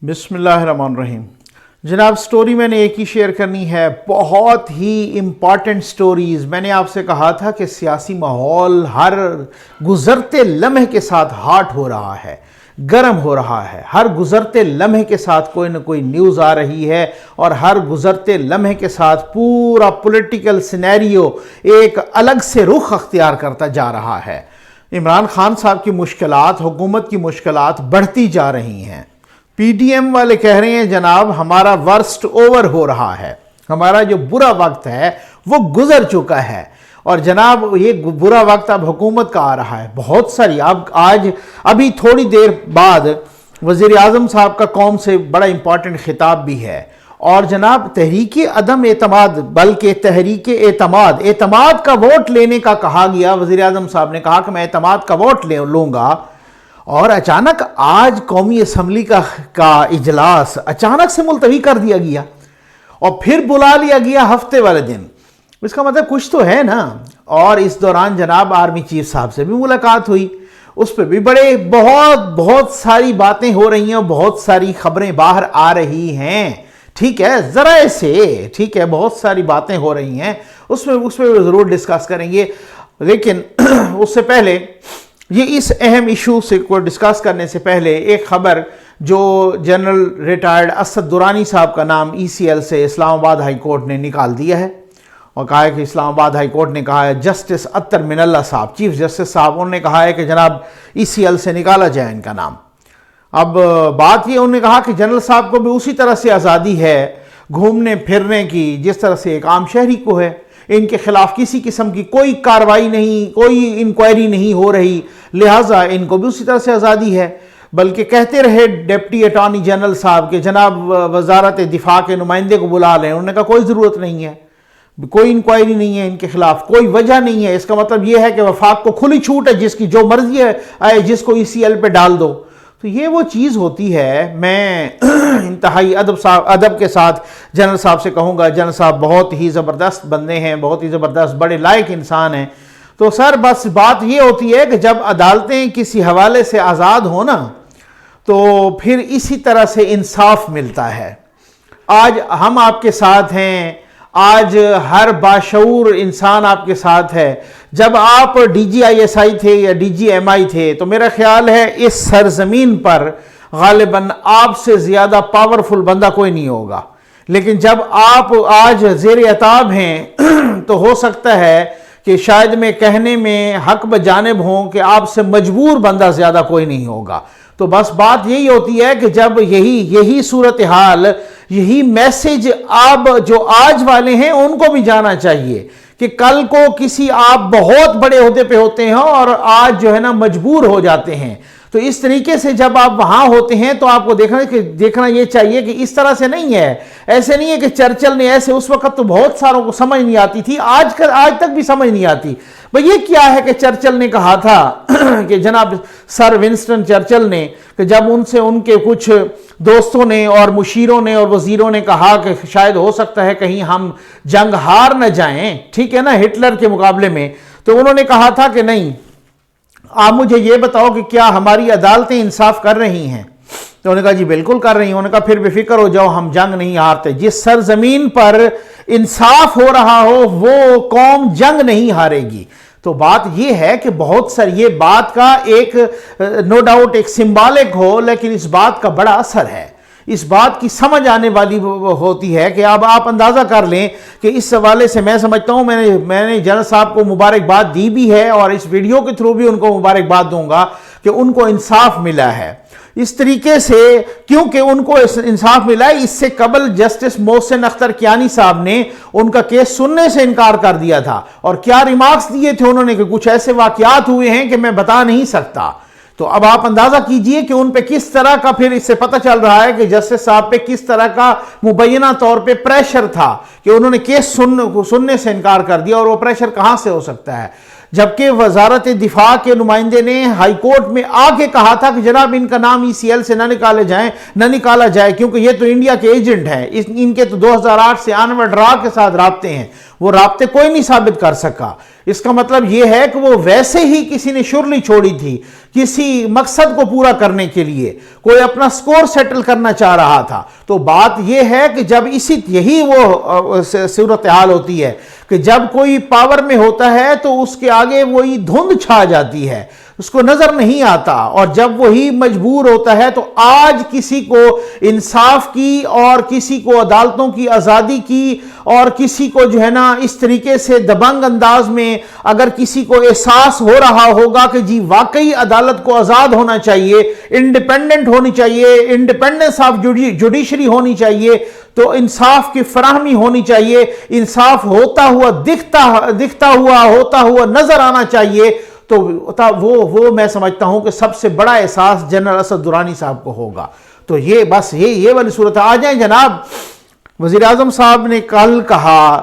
بسم اللہ الرحمن الرحیم۔ جناب سٹوری میں نے ایک ہی شیئر کرنی ہے، بہت ہی امپورٹنٹ سٹوریز۔ میں نے آپ سے کہا تھا کہ سیاسی ماحول ہر گزرتے لمحے کے ساتھ ہاٹ ہو رہا ہے، گرم ہو رہا ہے، ہر گزرتے لمحے کے ساتھ کوئی نہ کوئی نیوز آ رہی ہے، اور ہر گزرتے لمحے کے ساتھ پورا پولیٹیکل سینیریو ایک الگ سے رخ اختیار کرتا جا رہا ہے۔ عمران خان صاحب کی مشکلات، حکومت کی مشکلات بڑھتی جا رہی ہیں۔ پی ڈی ایم والے کہہ رہے ہیں جناب ہمارا ورسٹ اوور ہو رہا ہے، ہمارا جو برا وقت ہے وہ گزر چکا ہے، اور جناب یہ برا وقت اب حکومت کا آ رہا ہے۔ بہت ساری ابھی تھوڑی دیر بعد وزیر اعظم صاحب کا قوم سے بڑا امپورٹنٹ خطاب بھی ہے، اور جناب تحریک عدم اعتماد بلکہ تحریک اعتماد کا ووٹ لینے کا کہا گیا۔ وزیر اعظم صاحب نے کہا کہ میں اعتماد کا ووٹ لوں گا، اور اچانک آج قومی اسمبلی کا اجلاس اچانک سے ملتوی کر دیا گیا، اور پھر بلا لیا گیا ہفتے والے دن۔ اس کا مطلب کچھ تو ہے نا۔ اور اس دوران جناب آرمی چیف صاحب سے بھی ملاقات ہوئی، اس پہ بھی بہت ساری باتیں ہو رہی ہیں، اور بہت ساری خبریں باہر آ رہی ہیں، ٹھیک ہے، ذرائع سے، ٹھیک ہے، بہت ساری باتیں ہو رہی ہیں، اس پہ ضرور ڈسکس کریں گے۔ لیکن اس سے پہلے یہ اس اہم ایشو سے کوئی ڈسکس کرنے سے پہلے ایک خبر جو جنرل ریٹائرڈ اسد درانی صاحب کا نام ای سی ایل سے اسلام آباد ہائی کورٹ نے نکال دیا ہے، اور کہا ہے کہ اسلام آباد ہائی کورٹ نے کہا ہے جسٹس اطہر من اللہ صاحب، چیف جسٹس صاحب، انہوں نے کہا ہے کہ جناب ای سی ایل سے نکالا جائے ان کا نام۔ اب بات یہ انہوں نے کہا کہ جنرل صاحب کو بھی اسی طرح سے آزادی ہے گھومنے پھرنے کی جس طرح سے ایک عام شہری کو ہے، ان کے خلاف کسی قسم کی کوئی کارروائی نہیں، کوئی انکوائری نہیں ہو رہی، لہٰذا ان کو بھی اسی طرح سے آزادی ہے۔ بلکہ کہتے رہے ڈپٹی اٹارنی جنرل صاحب کہ جناب وزارت دفاع کے نمائندے کو بلا لیں، انہوں نے کہا کوئی ضرورت نہیں ہے، کوئی انکوائری نہیں ہے ان کے خلاف، کوئی وجہ نہیں ہے۔ اس کا مطلب یہ ہے کہ وفاق کو کھلی چھوٹ ہے، جس کی جو مرضی ہے آئے جس کو ای سی ایل پہ ڈال دو۔ تو یہ وہ چیز ہوتی ہے۔ میں انتہائی ادب کے ساتھ جنرل صاحب سے کہوں گا، جنرل صاحب بہت ہی زبردست بندے ہیں، بہت ہی زبردست بڑے لائق انسان ہیں۔ تو سر بس بات یہ ہوتی ہے کہ جب عدالتیں کسی حوالے سے آزاد ہونا تو پھر اسی طرح سے انصاف ملتا ہے۔ آج ہم آپ کے ساتھ ہیں، آج ہر باشعور انسان آپ کے ساتھ ہے۔ جب آپ D G I S I تھے یا ڈی جی ایم آئی تھے تو میرا خیال ہے اس سرزمین پر غالباً آپ سے زیادہ پاورفل بندہ کوئی نہیں ہوگا، لیکن جب آپ آج زیر عتاب ہیں تو ہو سکتا ہے کہ شاید میں کہنے میں حق بجانب ہوں کہ آپ سے مجبور بندہ زیادہ کوئی نہیں ہوگا۔ تو بس بات یہی ہوتی ہے کہ جب یہی صورتحال، یہی میسج آپ جو آج والے ہیں ان کو بھی جانا چاہیے کہ کل کو کسی آپ بہت بڑے عہدے پہ ہوتے ہیں اور آج جو ہے نا مجبور ہو جاتے ہیں، تو اس طریقے سے جب آپ وہاں ہوتے ہیں تو آپ کو دیکھنا یہ چاہیے کہ اس طرح سے نہیں ہے۔ ایسے نہیں ہے کہ چرچل نے ایسے، اس وقت تو بہت ساروں کو سمجھ نہیں آتی تھی، آج تک بھی سمجھ نہیں آتی۔ بھئی یہ کیا ہے کہ چرچل نے کہا تھا کہ جناب سر ونسٹن چرچل نے، کہ جب ان سے ان کے کچھ دوستوں نے اور مشیروں نے اور وزیروں نے کہا کہ شاید ہو سکتا ہے کہیں ہم جنگ ہار نہ جائیں، ٹھیک ہے نا، ہٹلر کے مقابلے میں، تو انہوں نے کہا تھا کہ نہیں، آپ مجھے یہ بتاؤ کہ کیا ہماری عدالتیں انصاف کر رہی ہیں؟ تو انہوں نے کہا جی بالکل کر رہی ہیں۔ انہوں نے کہا پھر بے فکر ہو جاؤ، ہم جنگ نہیں ہارتے۔ جس سرزمین پر انصاف ہو رہا ہو وہ قوم جنگ نہیں ہارے گی۔ تو بات یہ ہے کہ بہت ساری یہ بات کا ایک نو ڈاؤٹ ایک سمبالک ہو، لیکن اس بات کا بڑا اثر ہے، اس بات کی سمجھ آنے والی ہوتی ہے کہ اب آپ اندازہ کر لیں کہ اس حوالے سے میں سمجھتا ہوں میں نے جنرل صاحب کو مبارکباد دی بھی ہے، اور اس ویڈیو کے تھرو بھی ان کو مبارکباد دوں گا کہ ان کو انصاف ملا ہے۔ اس طریقے سے کیونکہ ان کو انصاف ملا ہے، اس سے قبل جسٹس محسن اختر کیانی صاحب نے ان کا کیس سننے سے انکار کر دیا تھا، اور کیا ریمارکس دیے تھے انہوں نے کہ کچھ ایسے واقعات ہوئے ہیں کہ میں بتا نہیں سکتا۔ تو اب آپ اندازہ کیجئے کہ ان پہ کس طرح کا، پھر اس سے پتہ چل رہا ہے کہ جسٹس صاحب پہ کس طرح کا مبینہ طور پہ پریشر تھا کہ انہوں نے کیس سننے سے انکار کر دیا، اور وہ پریشر کہاں سے ہو سکتا ہے؟ جبکہ وزارت دفاع کے نمائندے نے ہائی کورٹ میں آ کے کہا تھا کہ جناب ان کا نام ECL سے نہ نکالا جائے کیونکہ یہ تو انڈیا کے ایجنٹ ہیں، ان کے تو 2008 سے آنورڈ را کے ساتھ رابطے ہیں، وہ رابطے کوئی نہیں ثابت کر سکا۔ اس کا مطلب یہ ہے کہ وہ ویسے ہی کسی نے شرلی چھوڑی تھی، کسی مقصد کو پورا کرنے کے لیے، کوئی اپنا سکور سیٹل کرنا چاہ رہا تھا۔ تو بات یہ ہے کہ جب یہی وہ صورتحال ہوتی ہے کہ جب کوئی پاور میں ہوتا ہے تو اس کے آگے وہی دھند چھا جاتی ہے، اس کو نظر نہیں آتا، اور جب وہی مجبور ہوتا ہے تو آج کسی کو انصاف کی اور کسی کو عدالتوں کی آزادی کی اور کسی کو جو ہے نا اس طریقے سے دبنگ انداز میں اگر کسی کو احساس ہو رہا ہوگا کہ جی واقعی عدالت کو آزاد ہونا چاہیے، انڈیپینڈنٹ ہونی چاہیے، انڈیپینڈنس آف جوڈیشری ہونی چاہیے، تو انصاف کی فراہمی ہونی چاہیے، انصاف ہوتا ہوا ہوتا ہوا نظر آنا چاہیے، تو وہ میں سمجھتا ہوں کہ سب سے بڑا احساس جنرل اسد درانی صاحب کو ہوگا۔ تو یہ والی صورت آ جائیں جناب۔ وزیر اعظم صاحب نے کل کہا،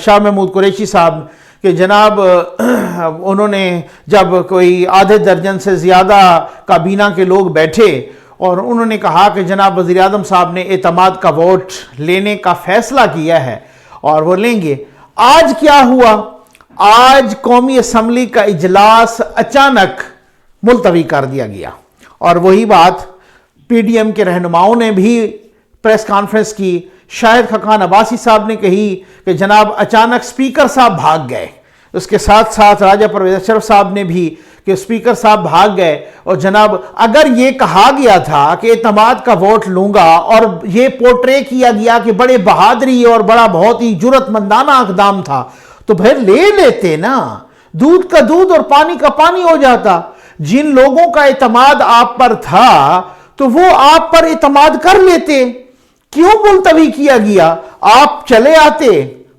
شاہ محمود قریشی صاحب، کہ جناب انہوں نے جب کوئی آدھے درجن سے زیادہ کابینہ کے لوگ بیٹھے اور انہوں نے کہا کہ جناب وزیر اعظم صاحب نے اعتماد کا ووٹ لینے کا فیصلہ کیا ہے اور وہ لیں گے۔ آج کیا ہوا؟ آج قومی اسمبلی کا اجلاس اچانک ملتوی کر دیا گیا، اور وہی بات PDM کے رہنماؤں نے بھی پریس کانفرنس کی، شاہد خاقان عباسی صاحب نے کہی کہ جناب اچانک سپیکر صاحب بھاگ گئے، اس کے ساتھ ساتھ راجہ پرویز اشرف صاحب نے بھی کہ سپیکر صاحب بھاگ گئے، اور جناب اگر یہ کہا گیا تھا کہ اعتماد کا ووٹ لوں گا اور یہ پورٹرے کیا گیا کہ بڑے بہادری اور بہت ہی جرأت مندانہ اقدام تھا تو پھر لے لیتے نا، دودھ کا دودھ اور پانی کا پانی ہو جاتا۔ جن لوگوں کا اعتماد آپ پر تھا تو وہ آپ پر اعتماد کر لیتے، کیوں ملتوی کیا گیا؟ آپ چلے آتے،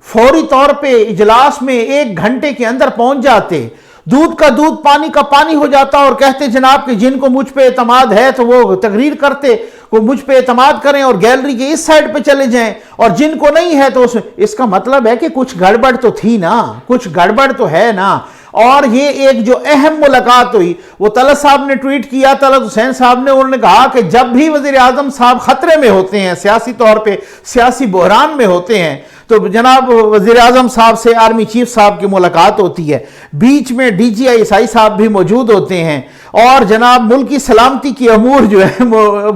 فوری طور پہ اجلاس میں 1 گھنٹے کے اندر پہنچ جاتے، دودھ کا دودھ پانی کا پانی ہو جاتا، اور کہتے جناب کہ جن کو مجھ پہ اعتماد ہے تو وہ تقریر کرتے، کو مجھ پہ اعتماد کریں اور گیلری کے اس سائڈ پہ چلے جائیں، اور جن کو نہیں ہے تو اس کا مطلب ہے کہ کچھ گڑبڑ تو تھی نا، کچھ گڑبڑ تو ہے نا۔ اور یہ ایک جو اہم ملاقات ہوئی، وہ طلعت صاحب نے ٹویٹ کیا، طلعت حسین صاحب نے، انہوں نے کہا کہ جب بھی وزیر اعظم صاحب خطرے میں ہوتے ہیں، سیاسی طور پہ سیاسی بحران میں ہوتے ہیں، تو جناب وزیر اعظم صاحب سے آرمی چیف صاحب کی ملاقات ہوتی ہے، بیچ میں DGI صاحب بھی موجود ہوتے ہیں، اور جناب ملک کی سلامتی کی امور جو ہے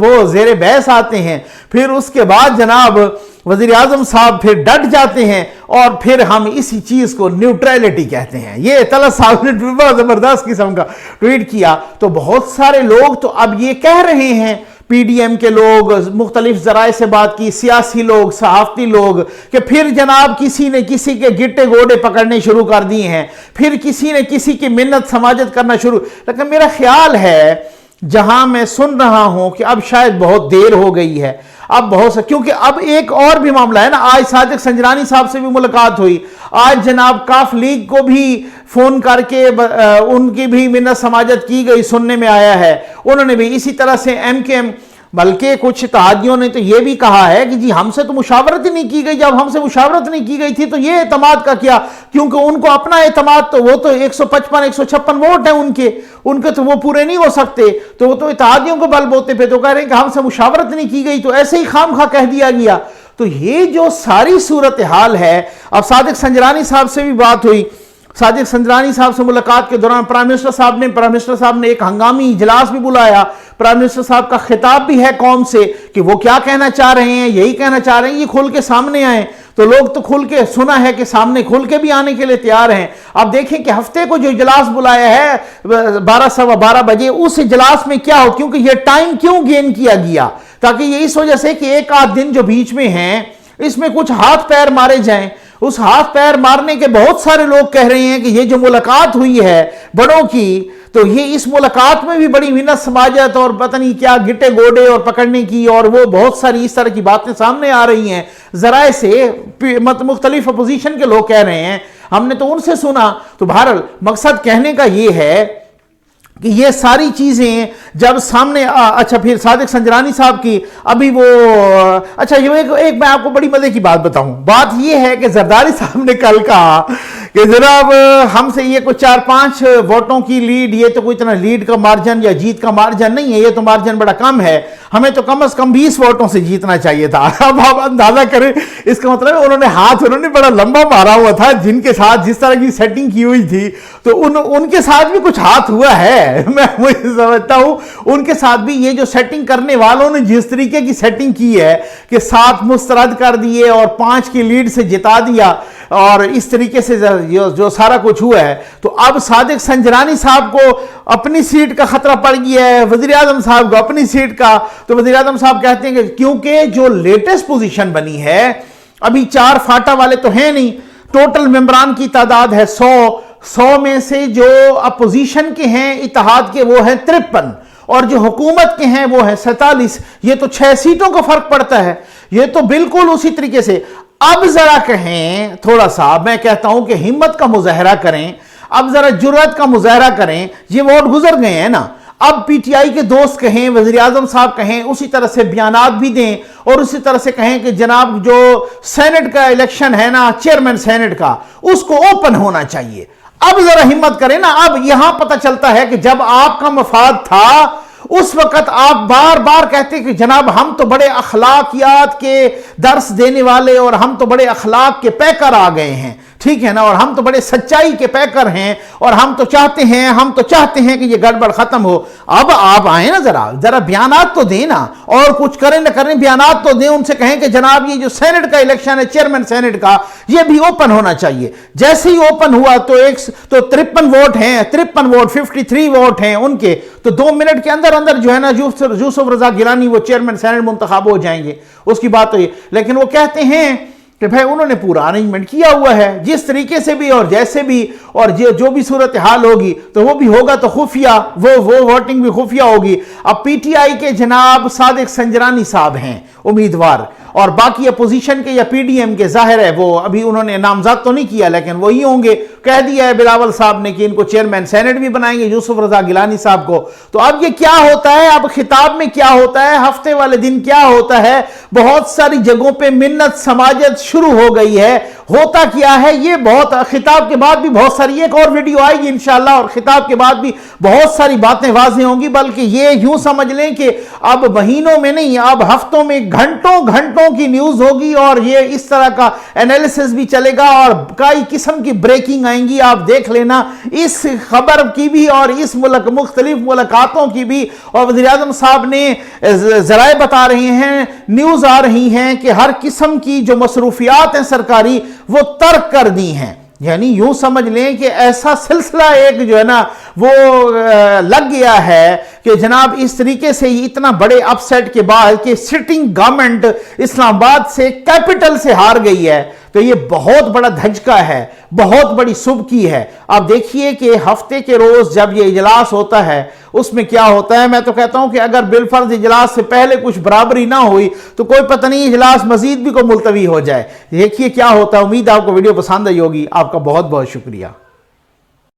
وہ زیر بحث آتے ہیں، پھر اس کے بعد جناب وزیر اعظم صاحب پھر ڈٹ جاتے ہیں، اور پھر ہم اسی چیز کو نیوٹرلٹی کہتے ہیں۔ یہ طلعت صاحب نے بہت زبردست قسم کا ٹویٹ کیا، تو بہت سارے لوگ تو اب یہ کہہ رہے ہیں، PDM کے لوگ، مختلف ذرائع سے بات کی، سیاسی لوگ، صحافتی لوگ، کہ پھر جناب کسی نے کسی کے گٹے گوڑے پکڑنے شروع کر دیے ہیں، پھر کسی نے کسی کی منت سماجت کرنا شروع۔ لیکن میرا خیال ہے جہاں میں سن رہا ہوں کہ اب شاید بہت دیر ہو گئی ہے، اب کیونکہ اب ایک اور بھی معاملہ ہے نا، آج صادق سنجرانی صاحب سے بھی ملاقات ہوئی، آج جناب کاف لیگ کو بھی فون کر کے ان کی بھی منت سماجت کی گئی، سننے میں آیا ہے، انہوں نے بھی اسی طرح سے MKM، بلکہ کچھ اتحادیوں نے تو یہ بھی کہا ہے کہ جی ہم سے تو مشاورت ہی نہیں کی گئی، جب ہم سے مشاورت نہیں کی گئی تھی تو یہ اعتماد کا کیا، کیونکہ ان کو اپنا اعتماد تو وہ تو 155 156 ووٹ ہیں ان کے تو وہ پورے نہیں ہو سکتے، تو وہ تو اتحادیوں کو بل بوتے پہ تو کہہ رہے ہیں کہ ہم سے مشاورت نہیں کی گئی تو ایسے ہی خام خواہ کہہ دیا گیا۔ تو یہ جو ساری صورتحال ہے، اب صادق سنجرانی صاحب سے بھی بات ہوئی، صادق سنجرانی صاحب سے ملاقات کے دوران پرائم منسٹر صاحب نے ایک ہنگامی اجلاس بھی بلایا، پرائم منسٹر صاحب کا خطاب بھی ہے قوم سے کہ وہ کیا کہنا چاہ رہے ہیں، یہی کہنا چاہ رہے ہیں، یہ کھل کے سامنے آئیں، تو لوگ تو کھل کے سنا ہے کہ سامنے کھل کے بھی آنے کے لیے تیار ہیں۔ اب دیکھیں کہ ہفتے کو جو اجلاس بلایا ہے 12 سوا 12 بجے، اس اجلاس میں کیا ہو، کیونکہ یہ ٹائم کیوں گین کیا گیا، تاکہ یہ اس وجہ سے کہ ایک آدھ دن جو بیچ میں ہیں اس میں کچھ ہاتھ پیر مارے جائیں۔ اس ہاتھ پیر مارنے کے بہت سارے لوگ کہہ رہے ہیں کہ یہ جو ملاقات ہوئی ہے بڑوں کی، تو یہ اس ملاقات میں بھی بڑی منت سماجت اور پتہ نہیں کیا گٹے گوڑے اور پکڑنے کی، اور وہ بہت ساری اس طرح کی باتیں سامنے آ رہی ہیں ذرائع سے، مختلف اپوزیشن کے لوگ کہہ رہے ہیں، ہم نے تو ان سے سنا۔ تو بہرحال مقصد کہنے کا یہ ہے کہ یہ ساری چیزیں جب سامنے اچھا پھر صادق سنجرانی صاحب کی ابھی وہ اچھا یہ ایک میں آپ کو بڑی مزے کی بات بتاؤں، بات یہ ہے کہ زرداری صاحب نے کل کہا کہ جناب ہم سے یہ کوئی 4-5 ووٹوں کی لیڈ، یہ تو کوئی اتنا لیڈ کا مارجن یا جیت کا مارجن نہیں ہے، یہ تو مارجن بڑا کم ہے، ہمیں تو کم از کم 20 ووٹوں سے جیتنا چاہیے تھا۔ اب آپ اندازہ کریں، اس کا مطلب ہے انہوں نے بڑا لمبا مارا ہوا تھا، جن کے ساتھ جس طرح کی سیٹنگ کی ہوئی تھی تو ان کے ساتھ بھی کچھ ہاتھ ہوا ہے، میں وہی سمجھتا ہوں ان کے ساتھ بھی یہ جو سیٹنگ کرنے والوں نے جس طریقے کی سیٹنگ کی ہے کہ 7 مسترد کر دیے اور 5 کی لیڈ سے جتا دیا، اور اس طریقے سے جو سارا کچھ ہوا ہے، تو اب صادق سنجرانی صاحب کو اپنی سیٹ کا خطرہ پڑ گیا ہے، وزیر اعظم صاحب کو اپنی سیٹ کا۔ تو وزیر اعظم صاحب کہتے ہیں کہ کیونکہ جو لیٹسٹ پوزیشن بنی ہے، ابھی 4 فاٹا والے تو ہیں نہیں، ٹوٹل ممبران کی تعداد ہے 100 میں سے جو اپوزیشن کے ہیں اتحاد کے وہ ہیں 53، اور جو حکومت کے ہیں وہ ہیں 47، یہ تو 6 سیٹوں کا فرق پڑتا ہے، یہ تو بالکل اسی طریقے سے۔ اب ذرا کہیں تھوڑا سا، میں کہتا ہوں کہ ہمت کا مظاہرہ کریں، اب ذرا جرأت کا مظاہرہ کریں، یہ ووٹ گزر گئے ہیں نا، اب پی ٹی آئی کے دوست کہیں، وزیر اعظم صاحب کہیں، اسی طرح سے بیانات بھی دیں، اور اسی طرح سے کہیں کہ جناب جو سینٹ کا الیکشن ہے نا، چیئرمین سینٹ کا، اس کو اوپن ہونا چاہیے۔ اب ذرا ہمت کریں نا، اب یہاں پتہ چلتا ہے کہ جب آپ کا مفاد تھا اس وقت آپ بار بار کہتے کہ جناب ہم تو بڑے اخلاقیات کے درس دینے والے اور ہم تو بڑے اخلاق کے پیکر آ گئے ہیں، ٹھیک ہے نا، اور ہم تو بڑے سچائی کے پیکر ہیں، اور ہم تو چاہتے ہیں کہ یہ گڑبڑ ختم ہو۔ اب آپ آئیں نا، ذرا بیانات تو دیں نا، اور کچھ کریں نہ کریں بیانات تو دیں، ان سے کہیں کہ جناب یہ جو سینٹ کا الیکشن ہے، چیئرمین سینٹ کا، یہ بھی اوپن ہونا چاہیے۔ جیسے ہی اوپن ہوا تو 53 ووٹ ہیں، 53 ووٹ ہیں ان کے، تو 2 منٹ کے اندر جو ہے نا یوسف رضا گیلانی وہ چیئرمین سینٹ منتخب ہو جائیں گے، اس کی بات تو یہ۔ لیکن وہ کہتے ہیں کہ بھائی انہوں نے پورا ارینجمنٹ کیا ہوا ہے، جس طریقے سے بھی اور جیسے بھی، اور جو بھی صورتحال ہوگی تو وہ بھی ہوگا تو خفیہ، وہ ووٹنگ بھی خفیہ ہوگی۔ اب پی ٹی آئی کے جناب صادق سنجرانی صاحب ہیں امیدوار، اور باقی اپوزیشن کے یا پی ڈی ایم کے ظاہر ہے وہ ابھی انہوں نے نامزد تو نہیں کیا، لیکن وہی ہوں گے، کہہ دیا ہے بلاول صاحب نے کہ ان کو چیئرمین سینٹ بھی بنائیں گے، یوسف رضا گیلانی صاحب کو۔ تو اب یہ کیا ہوتا ہے، اب خطاب میں کیا ہوتا ہے، ہفتے والے دن کیا ہوتا ہے، بہت ساری جگہوں پہ منت سماجت شروع ہو گئی ہے۔ ہوتا کیا ہے یہ بہت، خطاب کے بعد بھی بہت ساری، ایک اور ویڈیو آئے گی انشاءاللہ، اور خطاب کے بعد بھی بہت ساری باتیں واضح ہوں گی، بلکہ یہ یوں سمجھ لیں کہ اب مہینوں میں نہیں، اب ہفتوں میں گھنٹوں کی نیوز ہوگی، اور یہ اس طرح کا انالیسس بھی چلے گا، اور کئی قسم کی بریکنگ آئیں گی، آپ دیکھ لینا اس خبر کی بھی اور اس مختلف ملاقاتوں کی بھی۔ اور وزیر اعظم صاحب نے ذرائع بتا رہے ہیں، نیوز آ رہی ہیں کہ ہر قسم کی جو مصروفیات ہیں سرکاری وہ ترک کر دی ہیں، یعنی یوں سمجھ لیں کہ ایسا سلسلہ ایک جو ہے نا وہ لگ گیا ہے کہ جناب اس طریقے سے اتنا بڑے اپ سیٹ کے بعد کہ سٹنگ گورنمنٹ اسلام آباد سے کیپٹل سے ہار گئی ہے، تو یہ بہت بڑا دھچکا ہے، بہت بڑی سبکی ہے۔ آپ دیکھیے کہ ہفتے کے روز جب یہ اجلاس ہوتا ہے اس میں کیا ہوتا ہے، میں تو کہتا ہوں کہ اگر بالفرض اجلاس سے پہلے کچھ برابری نہ ہوئی تو کوئی پتہ نہیں اجلاس مزید بھی کو ملتوی ہو جائے۔ دیکھیے کیا ہوتا ہے۔ امید آپ کو ویڈیو پسند آئی ہوگی۔ آپ کا بہت بہت شکریہ۔